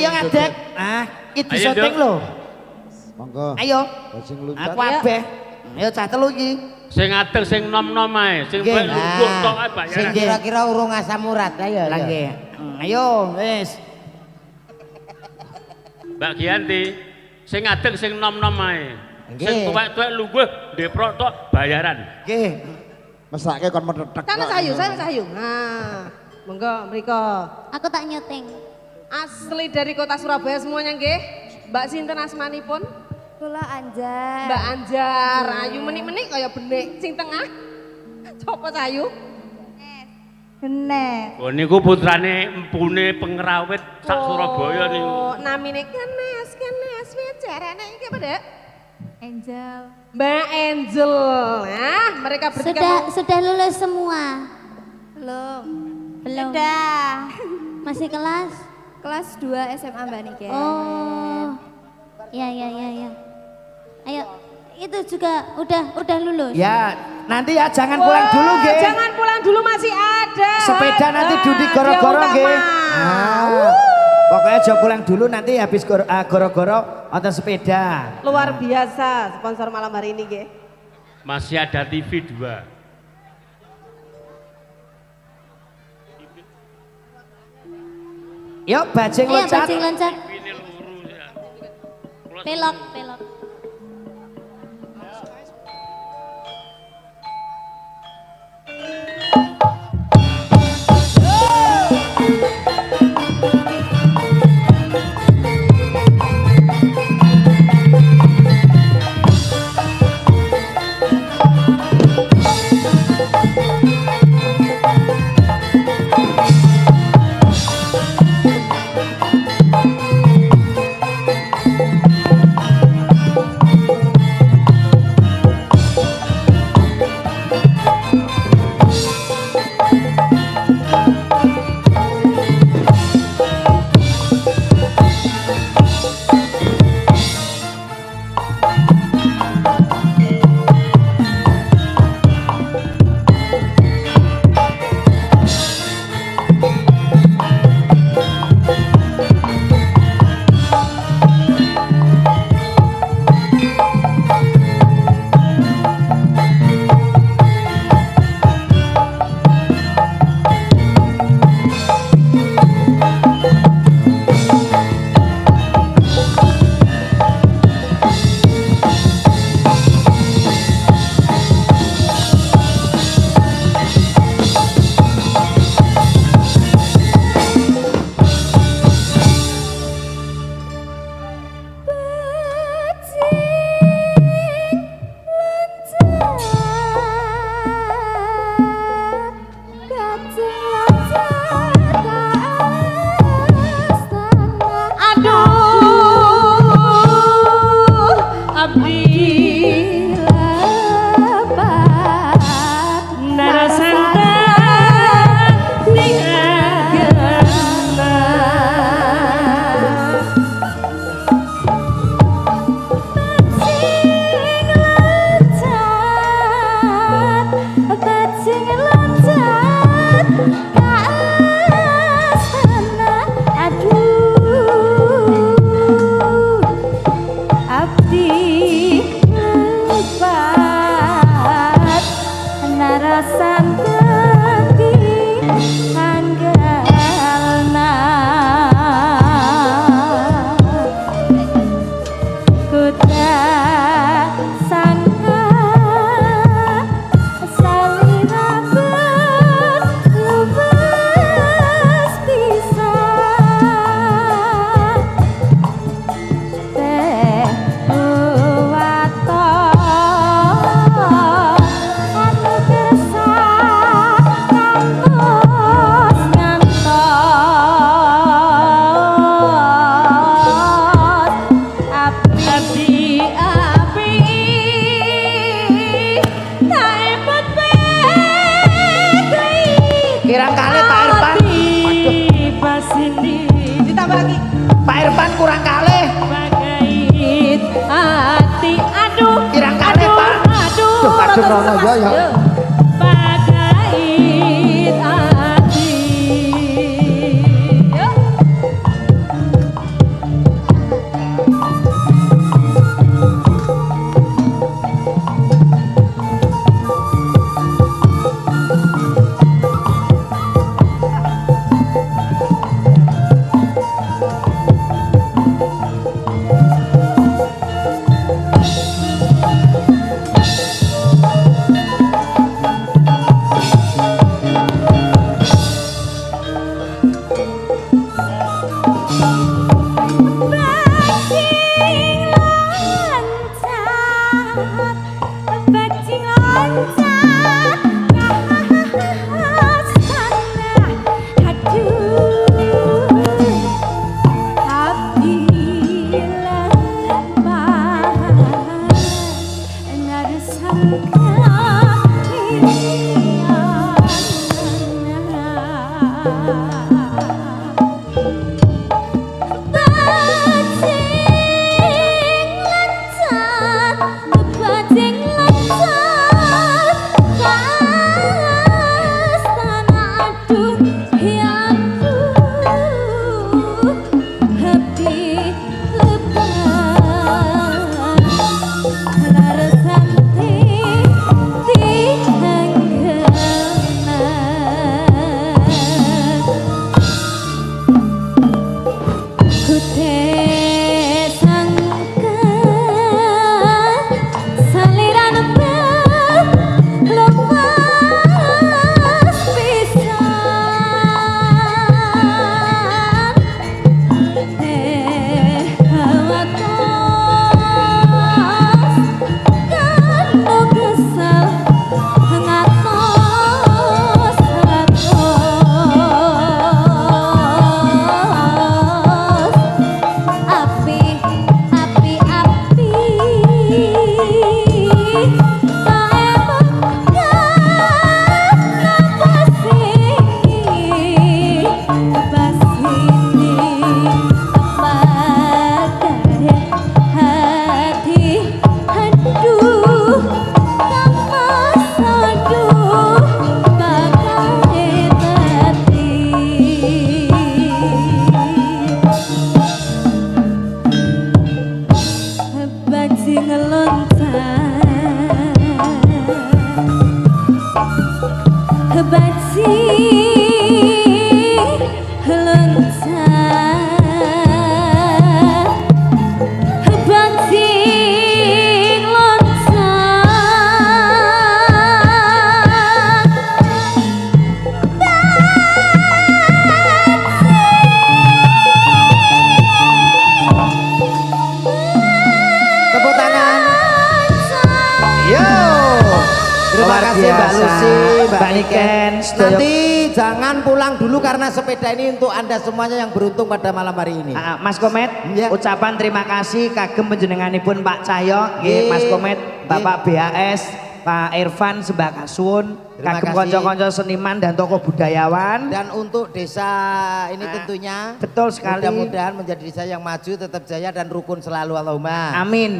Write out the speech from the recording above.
Ayo ngadeg. Ah, iki syuting lho. Monggo. Ayo. Sing luncat. Aku kabeh. Ayo cah telu iki. Sing ngadeg sing nom-nom ae, sing lungguh tok ae bayaran. Sing kira-kira urung asam urat ayo. Lah nggih. Ayo, wis. Mbak Giyanti, sing ngadeg sing nom-nom ae. Sing tuwek-tuwek lungguh deprok tok bayaran. Nggih. Mesake kon metetek. Sana sayu, sana sayu. Nah, monggo mriko. Aku tak nyuting. Asli dari kota Surabaya semuanya nggih. Mbak sinten asmanipun? Kula Anjar. Mbak Anjar. Ayu menik-menik kaya benik. Sing tengah. Sopo sayu? Genes. Oh niku putrane empune pengrawit sak Surabaya niku. Oh, namine Kenes, wicarane iki apa, Dek? Angel. Mbak Angel. Nah, mereka bertiga Sudah lulus semua. Belum. Sudah. Masih kelas? Kelas 2 SMA Mbak Niken. Oh. Ya. Ayo, itu juga udah lulus. Ya, nanti ya jangan pulang dulu nggih. Jangan pulang dulu masih ada. Sepeda nanti Dudi goro-goro nggih. Pokoknya aja pulang dulu nanti habis goro-goro atau sepeda. Luar biasa sponsor malam hari ini nggih. Masih ada TV 2. Yuk bajing Ayo loncat. bajing loncat. Pelok. Rono ya. Bagait ati. Mbak Lucy, Mbak Niken, Nanti jangan pulang dulu karena sepeda ini untuk Anda semuanya yang beruntung pada malam hari ini. Mas Komet, Ya. ucapan terima kasih kagem panjenenganipun Pak Cahyo, nggih Mas Komet, Bapak BAS, Pak Irfan Sembakasun, Terima kagem kasih. kanca-kanca seniman dan tokoh budayawan. Dan untuk desa ini tentunya Betul sekali. mudah-mudahan menjadi desa yang maju, tetap jaya dan rukun selalu, Allahumma. Amin.